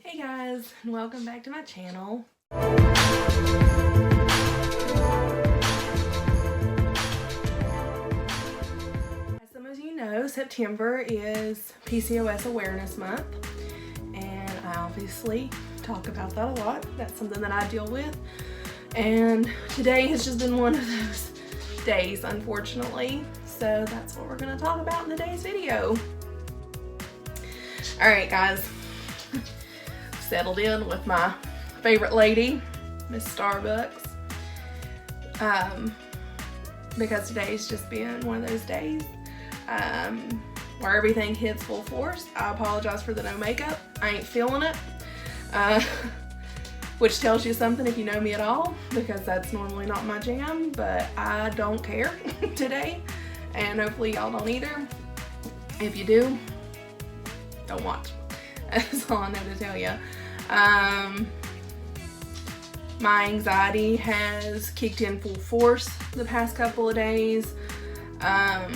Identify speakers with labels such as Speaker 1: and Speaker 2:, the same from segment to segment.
Speaker 1: Hey guys, and welcome back to my channel. As some of you know, September is PCOS Awareness Month, and I obviously talk about that a lot. That's something that I deal with, and today has just been one of those days, unfortunately. So that's what we're going to talk about in today's video. Alright guys, settled in with my favorite lady, Miss Starbucks, because today's just been one of those days where everything hits full force. I apologize for the no makeup. I ain't feeling it, which tells you something if you know me at all, because that's normally not my jam, but I don't care today, and hopefully y'all don't either. If you do, don't watch. That's all I know to tell you. My anxiety has kicked in full force the past couple of days. My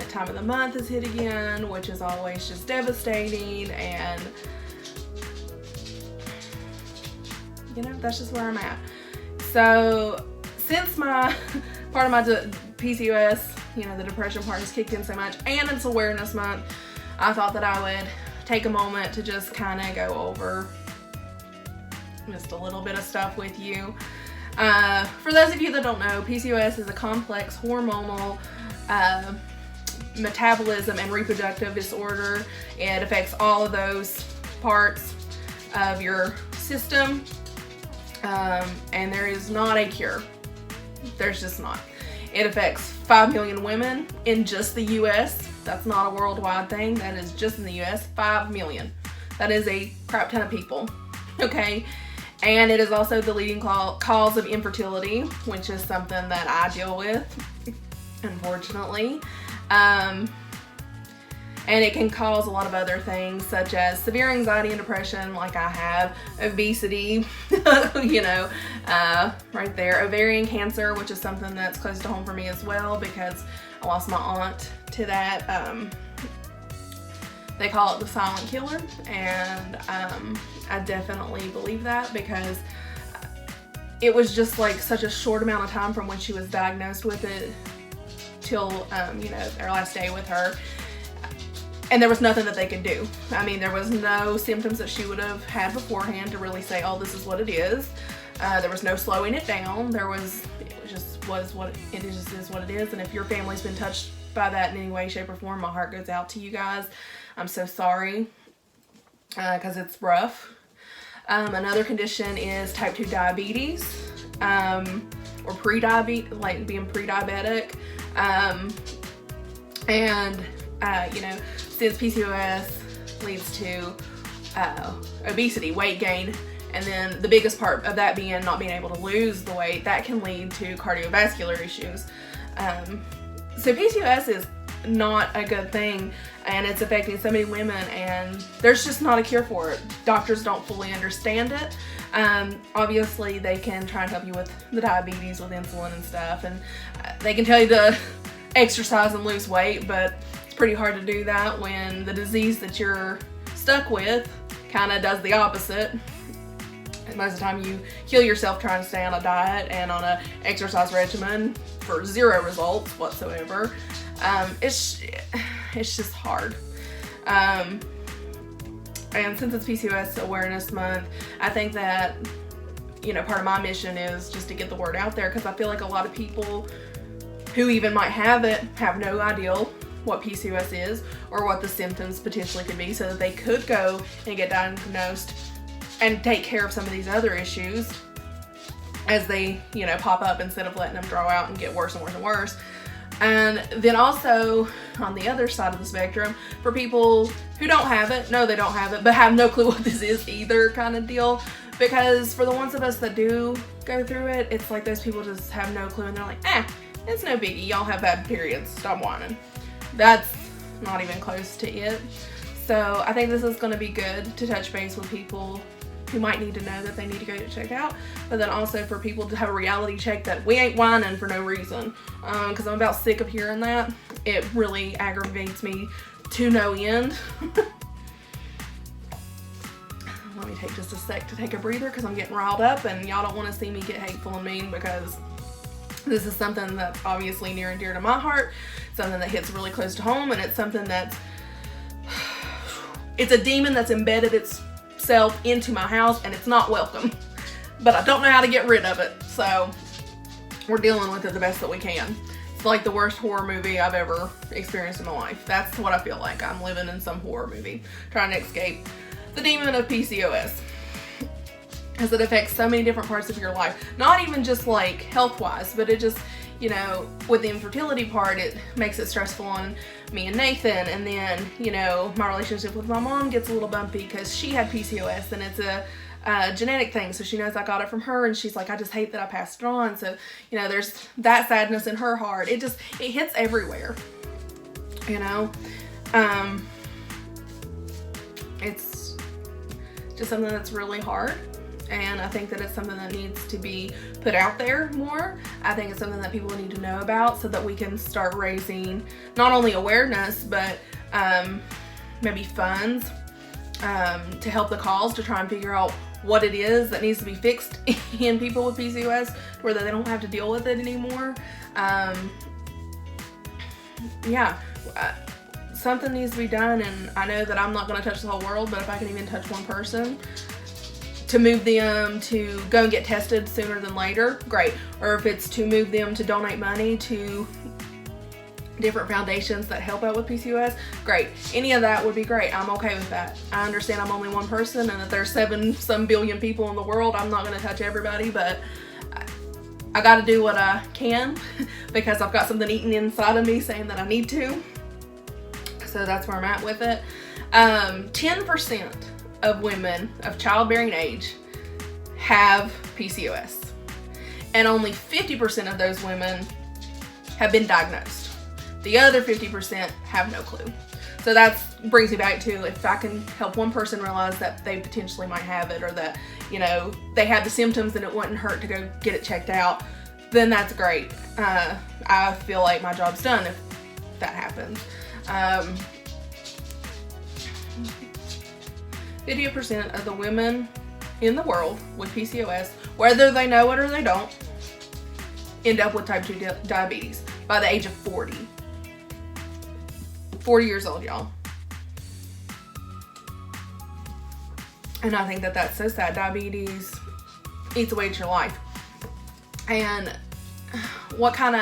Speaker 1: time of the month has hit again, which is always just devastating, and you know, that's just where I'm at. So since my part of my PCOS, you know, the depression part has kicked in so much, and it's awareness month, I thought that I would take a moment to just kind of go over just a little bit of stuff with you. For those of you that don't know, PCOS is a complex hormonal metabolism and reproductive disorder. It affects all of those parts of your system, and there is not a cure. There's just not. It affects 5 million women in just the US. That's not a worldwide thing. That is just in the US, 5 million. That is a crap ton of people, okay? And it is also the leading cause of infertility, which is something that I deal with, unfortunately. And it can cause a lot of other things, such as severe anxiety and depression, like I have, obesity, you know, right there, ovarian cancer, which is something that's close to home for me as well, because I lost my aunt to that. They call it the silent killer, and I definitely believe that, because it was just like such a short amount of time from when she was diagnosed with it till, you know, their last day with her. And there was nothing that they could do. I mean, there was no symptoms that she would have had beforehand to really say, oh, this is what it is. There was no slowing it down. It just is what it is. And if your family's been touched by that in any way, shape, or form, my heart goes out to you guys. I'm so sorry, because it's rough. Another condition is type 2 diabetes, or pre-diabetes, like being pre-diabetic. You know, since PCOS leads to obesity, weight gain, and then the biggest part of that being not being able to lose the weight, that can lead to cardiovascular issues. So PCOS is not a good thing, and it's affecting so many women, and there's just not a cure for it. Doctors don't fully understand it. Obviously, they can try and help you with the diabetes with insulin and stuff, and they can tell you to exercise and lose weight, but it's pretty hard to do that when the disease that you're stuck with kind of does the opposite. And most of the time you kill yourself trying to stay on a diet and on an exercise regimen for zero results whatsoever. It's just hard. And since it's PCOS Awareness Month, I think that, you know, part of my mission is just to get the word out there, because I feel like a lot of people who even might have it have no idea what PCOS is or what the symptoms potentially could be, so that they could go and get diagnosed and take care of some of these other issues as they, you know, pop up, instead of letting them draw out and get worse and worse and worse. And then also on the other side of the spectrum, for people who don't have it, no, they don't have it, but have no clue what this is either, kind of deal. Because for the ones of us that do go through it, it's like those people just have no clue, and they're like, it's no biggie, y'all have bad periods, stop whining. That's not even close to it. So I think this is going to be good to touch base with people who might need to know that they need to go get checked out, but then also for people to have a reality check that we ain't whining for no reason, because I'm about sick of hearing that. It really aggravates me to no end. take just a sec to take a breather because I'm getting riled up and y'all don't want to see me get hateful and mean, because this is something that's obviously near and dear to my heart, something that hits really close to home, and it's something that's, it's a demon that's embedded itself into my house and it's not welcome, but I don't know how to get rid of it, so we're dealing with it the best that we can. It's like the worst horror movie I've ever experienced in my life. That's what I feel like. I'm living in some horror movie trying to escape the demon of PCOS, because it affects so many different parts of your life. Not even just like health-wise, but it just, you know, with the infertility part, it makes it stressful on me and Nathan. And then, you know, my relationship with my mom gets a little bumpy because she had PCOS, and it's a genetic thing. So she knows I got it from her, and she's like, I just hate that I passed it on. So, you know, there's that sadness in her heart. It hits everywhere, you know. It's just something that's really hard. And I think that it's something that needs to be put out there more. I think it's something that people need to know about so that we can start raising not only awareness, but maybe funds to help the cause, to try and figure out what it is that needs to be fixed in people with PCOS, where they don't have to deal with it anymore. Something needs to be done, and I know that I'm not going to touch the whole world, but if I can even touch one person to move them to go and get tested sooner than later, great. Or if it's to move them to donate money to different foundations that help out with PCOS, great. Any of that would be great. I'm okay with that. I understand I'm only one person and that there's 7 billion people in the world. I'm not going to touch everybody, but I got to do what I can because I've got something eating inside of me saying that I need to. So that's where I'm at with it. 10% of women of childbearing age have PCOS, and only 50% of those women have been diagnosed. The other 50% have no clue. So that brings me back to, if I can help one person realize that they potentially might have it, or that, you know, they had the symptoms and it wouldn't hurt to go get it checked out, then that's great. I feel like my job's done if that happens. 50% of the women in the world with PCOS, whether they know it or they don't, end up with type 2 diabetes by the age of 40. 40 years old, y'all. And I think that that's so sad. Diabetes eats away at your life. And what kind of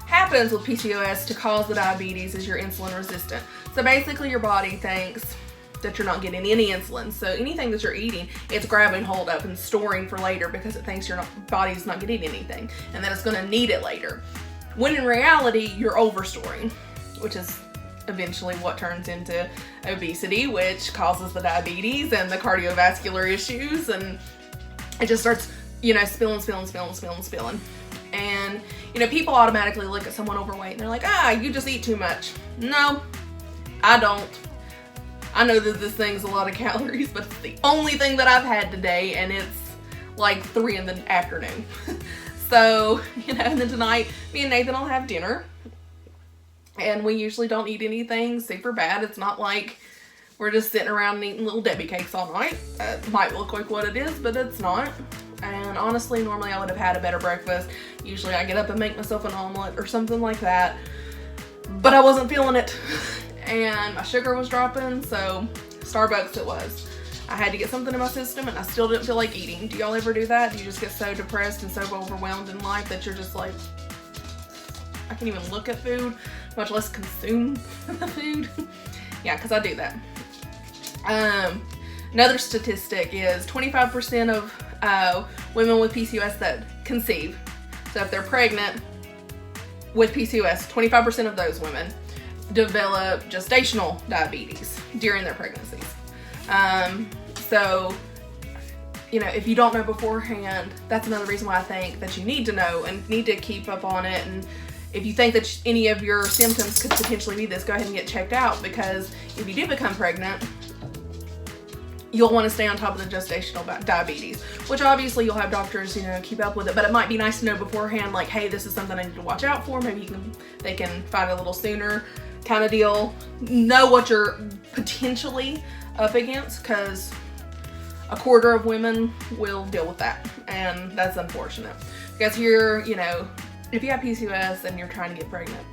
Speaker 1: happens with PCOS to cause the diabetes is you're insulin resistant. So basically your body thinks that you're not getting any insulin. So anything that you're eating, it's grabbing hold of and storing for later because it thinks your body's not getting anything and that it's going to need it later. When in reality, you're overstoring, which is eventually what turns into obesity, which causes the diabetes and the cardiovascular issues, and it just starts, you know, spilling. And, you know, people automatically look at someone overweight and they're like, you just eat too much. No, I don't. I know that this thing's a lot of calories, but it's the only thing that I've had today, and it's like 3 in the afternoon. So, you know, and then tonight, me and Nathan will have dinner, and we usually don't eat anything super bad. It's not like we're just sitting around and eating little Debbie cakes all night. It might look like what it is, but it's not. And honestly, normally I would have had a better breakfast. Usually I get up and make myself an omelet or something like that, but I wasn't feeling it. And my sugar was dropping, so Starbucks it was. I had to get something in my system, and I still didn't feel like eating. Do y'all ever do that? Do you just get so depressed and so overwhelmed in life that you're just like, I can't even look at food, much less consume the food? Yeah, because I do that. Another statistic is 25% of women with PCOS that conceive. So if they're pregnant with PCOS, 25% of those women develop gestational diabetes during their pregnancies. So, you know, if you don't know beforehand, that's another reason why I think that you need to know and need to keep up on it. And if you think that any of your symptoms could potentially be this, go ahead and get checked out, because if you do become pregnant, you'll want to stay on top of the gestational diabetes, which obviously you'll have doctors, you know, keep up with it, but it might be nice to know beforehand, like, hey, this is something I need to watch out for. Maybe they can find it a little sooner, kind of deal. Know what you're potentially up against, because a quarter of women will deal with that, and that's unfortunate. Because here, you know, if you have PCOS and you're trying to get pregnant,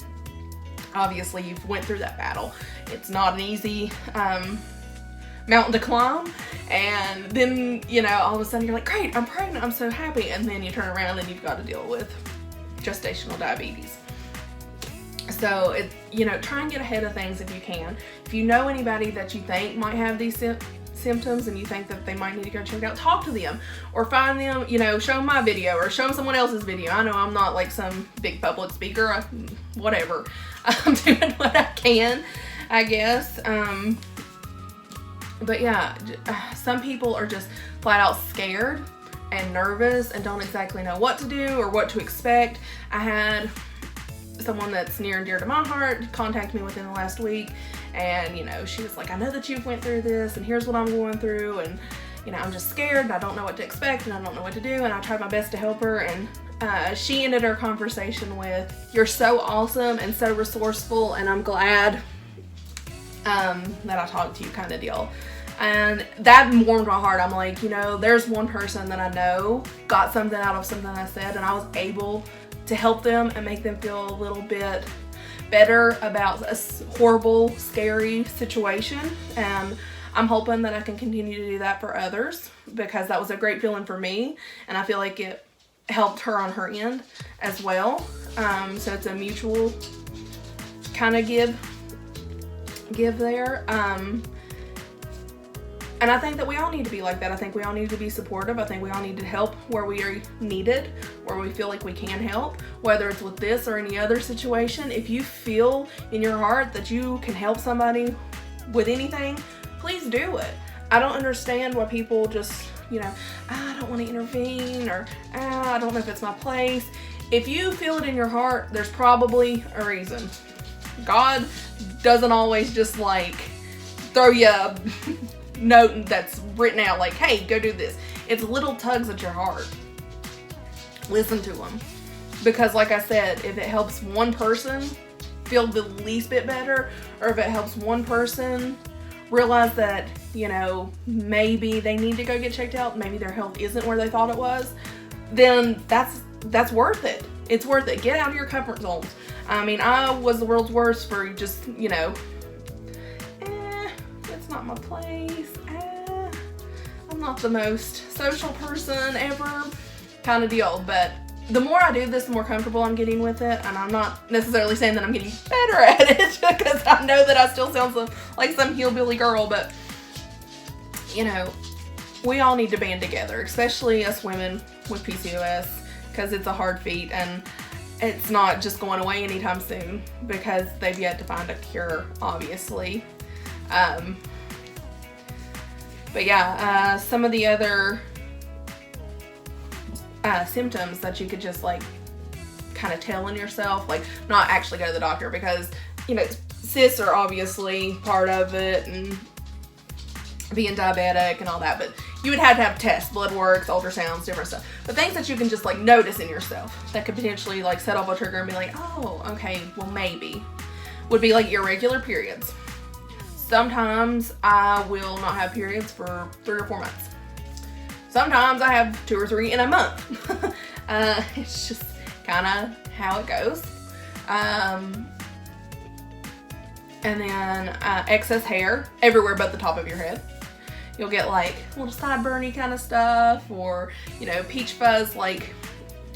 Speaker 1: obviously you've went through that battle. It's not an easy mountain to climb, and then, you know, all of a sudden you're like, great, I'm pregnant, I'm so happy, and then you turn around and you've got to deal with gestational diabetes. So, you know, try and get ahead of things if you can. If you know anybody that you think might have these symptoms and you think that they might need to go check out, talk to them, or find them, you know, show them my video or show them someone else's video. I know I'm not like some big public speaker, whatever. I'm doing what I can, I guess. But yeah, some people are just flat out scared and nervous and don't exactly know what to do or what to expect. I had someone that's near and dear to my heart contact me within the last week, and, you know, she was like, I know that you've went through this, and here's what I'm going through, and, you know, I'm just scared, and I don't know what to expect, and I don't know what to do, and I tried my best to help her. And she ended her conversation with, you're so awesome and so resourceful, and I'm glad that I talked to you, kind of deal. And that warmed my heart. I'm like, you know, there's one person that I know got something out of something I said, and I was able to help them and make them feel a little bit better about a horrible, scary situation. And I'm hoping that I can continue to do that for others, because that was a great feeling for me, and I feel like it helped her on her end as well. So it's a mutual kind of give there. And I think that we all need to be like that. I think we all need to be supportive. I think we all need to help where we are needed, where we feel like we can help, whether it's with this or any other situation. If you feel in your heart that you can help somebody with anything, please do it. I don't understand why people just, you know, I don't want to intervene, or I don't know if it's my place. If you feel it in your heart, there's probably a reason. God doesn't always just like throw you a note that's written out like, hey, go do this. It's little tugs at your heart. Listen to them. Because like I said, if it helps one person feel the least bit better, or if it helps one person realize that, you know, maybe they need to go get checked out, maybe their health isn't where they thought it was, then that's worth it. It's worth it. Get out of your comfort zones. I mean, I was the world's worst for just, you know, it's not my place. I'm not the most social person ever kind of deal. But the more I do this, the more comfortable I'm getting with it. And I'm not necessarily saying that I'm getting better at it, because I know that I still sound like some hillbilly girl. But, you know, we all need to band together, especially us women with PCOS, because it's a hard feat, and it's not just going away anytime soon, because they've yet to find a cure, obviously. But yeah, some of the other symptoms that you could just like kind of tell in yourself, like not actually go to the doctor, because, you know, cysts are obviously part of it, and being diabetic and all that, but you would have to have tests, blood works, ultrasounds, different stuff. But things that you can just like notice in yourself that could potentially like set off a trigger and be like, oh, okay, well maybe, would be like irregular periods. Sometimes I will not have periods for 3 or 4 months. Sometimes I have 2 or 3 in a month. It's just kind of how it goes. And then excess hair everywhere but the top of your head. You'll get like little sideburny kind of stuff, or, you know, peach fuzz like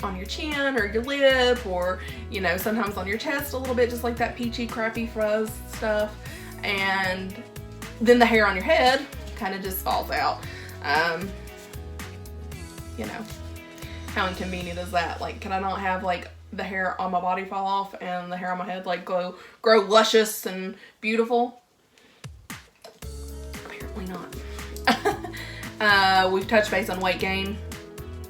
Speaker 1: on your chin or your lip, or, you know, sometimes on your chest a little bit, just like that peachy crappy fuzz stuff. And then the hair on your head kind of just falls out. You know, how inconvenient is that? Like, can I not have like the hair on my body fall off and the hair on my head like grow luscious and beautiful? Apparently not. We've touched base on weight gain,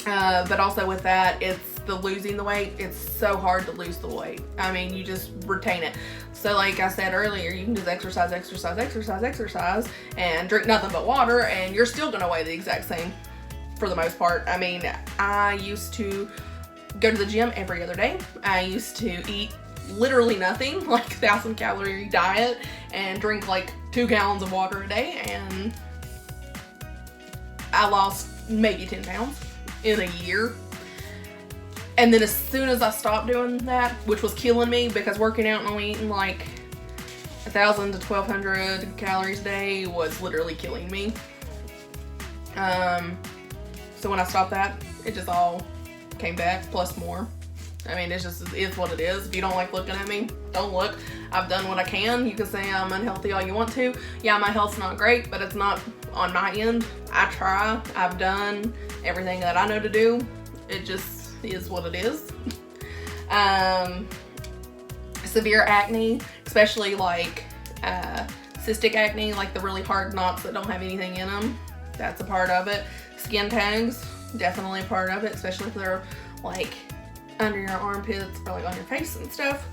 Speaker 1: but also with that, it's the losing the weight. It's so hard to lose the weight. I mean, you just retain it. So like I said earlier, you can just exercise and drink nothing but water, and you're still gonna weigh the exact same for the most part. I mean, I used to go to the gym every other day. I used to eat literally nothing, like 1,000 calorie diet, and drink like 2 gallons of water a day, and I lost maybe 10 pounds in a year. And then as soon as I stopped doing that, which was killing me because working out and only eating like 1,000 to 1,200 calories a day was literally killing me. So when I stopped that, it just all came back plus more. I mean, it is what it is. If you don't like looking at me, don't look. I've done what I can. You can say I'm unhealthy all you want to. Yeah, my health's not great, but it's not on my end. I try. I've done everything that I know to do. It just is what it is. Severe acne, especially like cystic acne, like the really hard knots that don't have anything in them. That's a part of it. Skin tags, definitely a part of it, especially if they're like under your armpits or like on your face and stuff.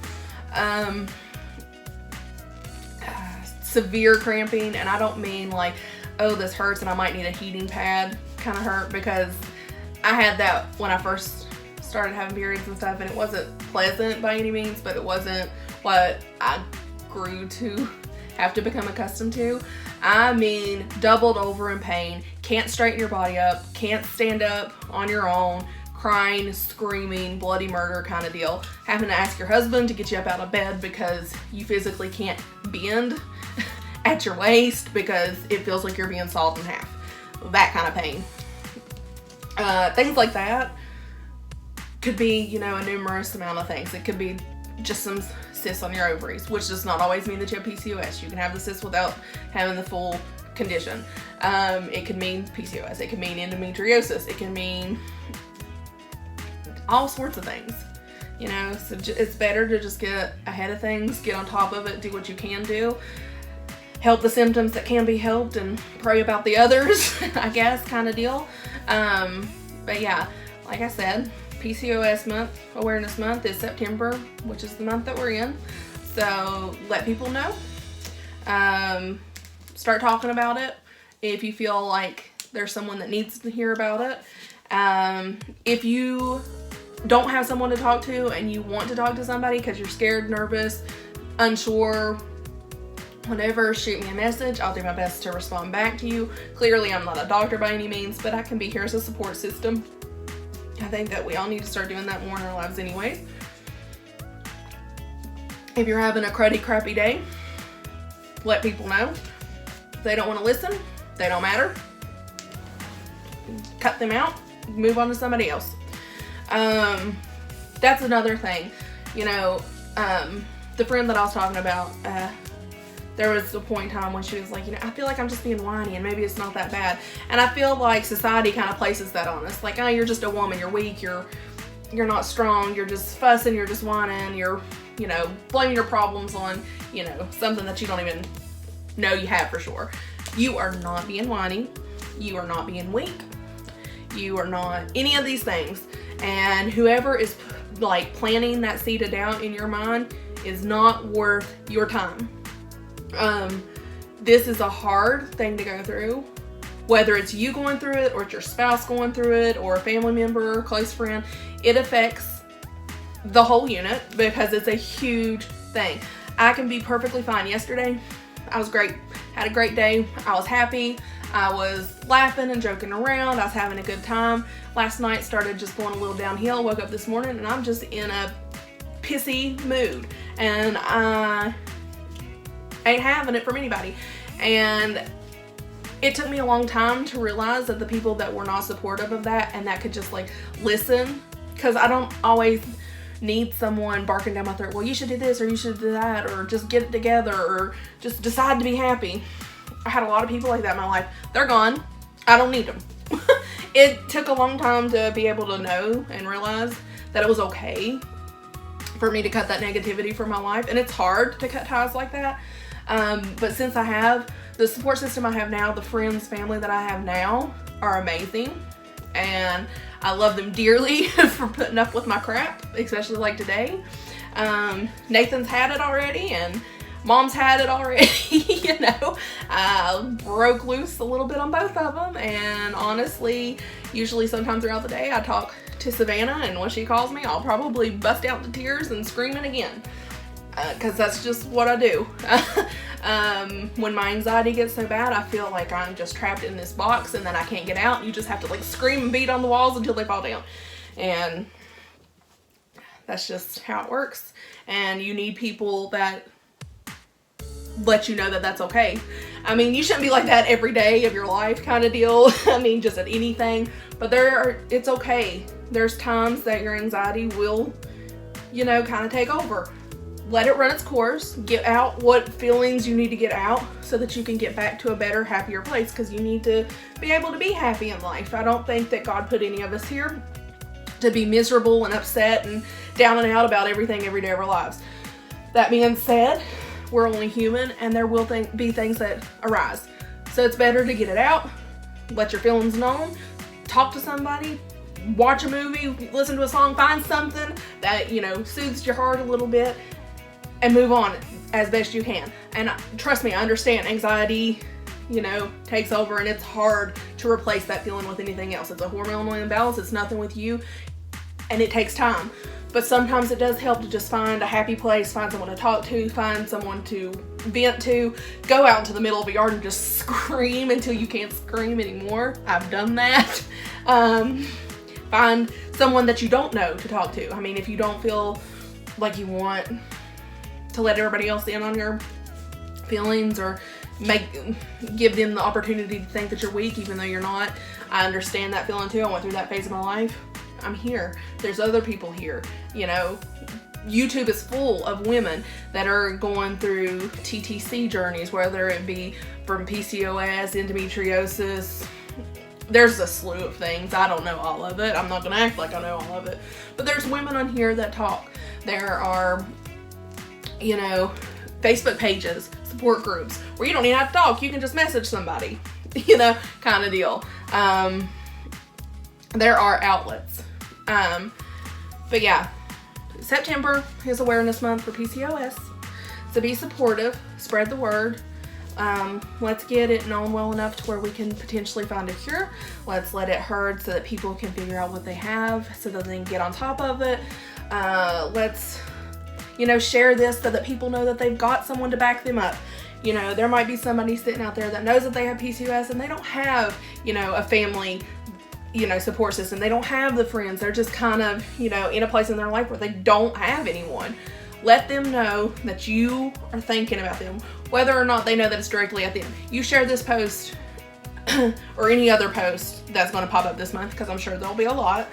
Speaker 1: Severe cramping, and I don't mean like, oh, this hurts and I might need a heating pad kind of hurt, because I had that when I first started having periods and stuff, and it wasn't pleasant by any means, but it wasn't what I grew to have to become accustomed to. I mean, doubled over in pain, can't straighten your body up, can't stand up on your own, crying, screaming, bloody murder kind of deal. Having to ask your husband to get you up out of bed because you physically can't bend at your waist because it feels like you're being sawed in half. That kind of pain. Things like that could be, you know, a numerous amount of things. It could be just some cysts on your ovaries, which does not always mean that you have PCOS. You can have the cysts without having the full condition. It could mean PCOS. It could mean endometriosis. It can mean all sorts of things, you know. So it's better to just get ahead of things, get on top of it, do what you can do, help the symptoms that can be helped, and pray about the others, I guess, kind of deal. But yeah, like I said, PCOS month, awareness month, is September, which is the month that we're in. So let people know. Start talking about it if you feel like there's someone that needs to hear about it. If you don't have someone to talk to and you want to talk to somebody because you're scared, nervous, unsure, whatever, shoot me a message. I'll do my best to respond back to you. Clearly, I'm not a doctor by any means, but I can be here as a support system. I think that we all need to start doing that more in our lives anyways. If you're having a cruddy, crappy day, let people know. If they don't want to listen, they don't matter. Cut them out, move on to somebody else. That's another thing. You know, the friend that I was talking about, there was a point in time when she was like, you know, I feel like I'm just being whiny and maybe it's not that bad. And I feel like society kind of places that on us. Like, oh, you're just a woman, you're weak, you're not strong, you're just fussing, you're just whining, you're, you know, blaming your problems on, you know, something that you don't even know you have for sure. You are not being whiny. You are not being weak. You are not any of these things. And whoever is like planting that seed of doubt in your mind is not worth your time. This is a hard thing to go through, whether it's you going through it or it's your spouse going through it or a family member or close friend. It affects the whole unit because it's a huge thing. I can be perfectly fine. Yesterday, I was great. Had a great day. I was happy. I was laughing and joking around. I was having a good time. Last night started just going a little downhill. Woke up this morning and I'm just in a pissy mood. And I ain't having it from anybody. And it took me a long time to realize that the people that were not supportive of that and that could just like listen, because I don't always need someone barking down my throat, well, you should do this or you should do that, or just get it together, or just decide to be happy. I had a lot of people like that in my life. They're gone. I don't need them. It took a long time to be able to know and realize that it was okay for me to cut that negativity from my life. And it's hard to cut ties like that. But since I have the support system I have now, the friends, family that I have now are amazing. And I love them dearly for putting up with my crap, especially like today. Nathan's had it already and Mom's had it already, you know. I broke loose a little bit on both of them, and honestly, usually sometime throughout the day I talk to Savannah, and when she calls me, I'll probably bust out into tears and screaming again, because that's just what I do. When my anxiety gets so bad, I feel like I'm just trapped in this box and then I can't get out. You just have to like scream and beat on the walls until they fall down. And that's just how it works. And you need people that let you know that that's okay. I mean, you shouldn't be like that every day of your life kind of deal. I mean, just at anything. But it's okay. There's times that your anxiety will, you know, kind of take over. Let it run its course. Get out what feelings you need to get out so that you can get back to a better, happier place, because you need to be able to be happy in life. I don't think that God put any of us here to be miserable and upset and down and out about everything every day of our lives. That being said, we're only human and there will be things that arise. So it's better to get it out, let your feelings known, talk to somebody, watch a movie, listen to a song, find something that, you know, soothes your heart a little bit, and move on as best you can. And trust me, I understand anxiety, you know, takes over, and it's hard to replace that feeling with anything else. It's a hormonal imbalance, it's nothing with you, and it takes time. But sometimes it does help to just find a happy place, find someone to talk to, find someone to vent to, go out into the middle of a yard and just scream until you can't scream anymore. I've done that. Find someone that you don't know to talk to. I mean, if you don't feel like you want to let everybody else in on your feelings or give them the opportunity to think that you're weak even though you're not. I understand that feeling too. I went through that phase of my life. I'm here. There's other people here. You know, YouTube is full of women that are going through TTC journeys, whether it be from PCOS, endometriosis. There's a slew of things. I don't know all of it. I'm not gonna act like I know all of it. But there's women on here that talk. There are, you know, Facebook pages, support groups, where you don't even have to talk. You can just message somebody, you know, kind of deal. There are outlets. But yeah, September is Awareness Month for PCOS. So be supportive, spread the word. Let's get it known well enough to where we can potentially find a cure. Let's let it heard so that people can figure out what they have so that they can get on top of it. Let's, you know, share this so that people know that they've got someone to back them up. You know, there might be somebody sitting out there that knows that they have PCOS and they don't have, you know, a family, you know, support system. They don't have the friends. They're just kind of, you know, in a place in their life where they don't have anyone. Let them know that you are thinking about them, whether or not they know that it's directly at them. You share this post or any other post that's going to pop up this month, because I'm sure there'll be a lot,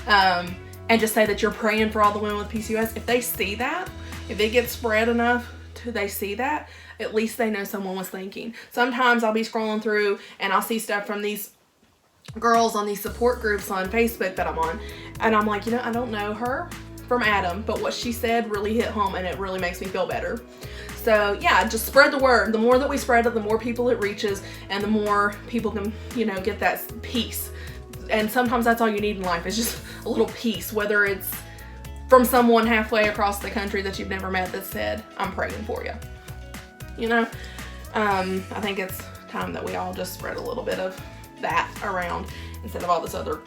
Speaker 1: and just say that you're praying for all the women with PCOS. If they see that, if it gets spread enough to they see that, at least they know someone was thinking. Sometimes I'll be scrolling through and I'll see stuff from these girls on these support groups on Facebook that I'm on, and I'm like, you know, I don't know her from Adam, but what she said really hit home and it really makes me feel better. So yeah, just spread the word. The more that we spread it, the more people it reaches, and the more people can, you know, get that peace. And sometimes that's all you need in life, is just a little peace, whether it's from someone halfway across the country that you've never met that said, I'm praying for you. You know, I think it's time that we all just spread a little bit of that around instead of all this other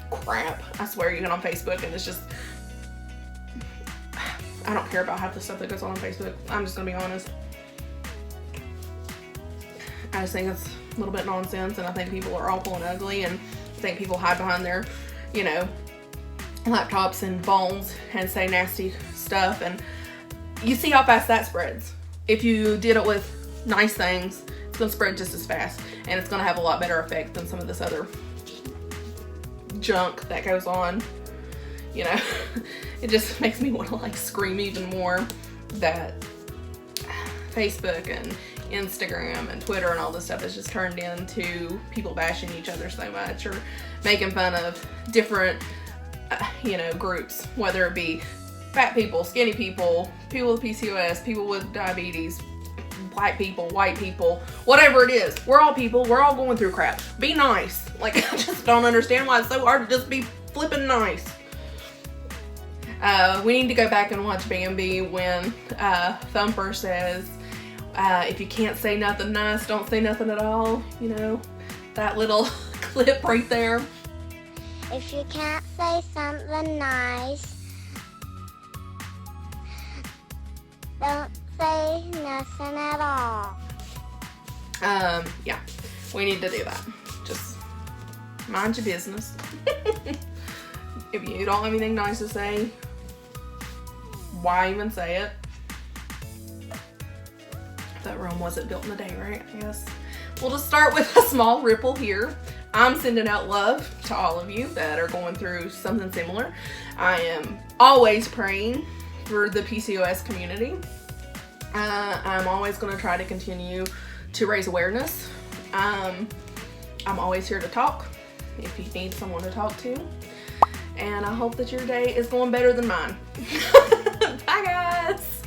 Speaker 1: crap. I swear, you get on Facebook and it's just, I don't care about half the stuff that goes on Facebook. I'm just gonna be honest. I just think it's a little bit nonsense, and I think people are awful and ugly, and I think people hide behind their, you know, laptops and phones and say nasty stuff, and you see how fast that spreads. If you did it with nice things, it's gonna spread just as fast, and it's gonna have a lot better effect than some of this other junk that goes on. You know, it just makes me want to like scream even more that Facebook and Instagram and Twitter and all this stuff has just turned into people bashing each other so much, or making fun of different, you know, groups, whether it be fat people, skinny people, people with PCOS, people with diabetes, black people, white people, whatever it is. We're all people. We're all going through crap. Be nice. Like, I just don't understand why it's so hard to just be flipping nice. We need to go back and watch Bambi when Thumper says, if you can't say nothing nice, don't say nothing at all. You know, that little clip right there.
Speaker 2: If you can't say something nice, don't say nothing at all.
Speaker 1: Yeah, we need to do that. Just mind your business. If you don't have anything nice to say, why even say it? That Rome wasn't built in a day, right? I guess. We'll just start with a small ripple here. I'm sending out love to all of you that are going through something similar. I am always praying for the PCOS community. I'm always going to try to continue to raise awareness. I'm always here to talk if you need someone to talk to. And I hope that your day is going better than mine. Bye guys!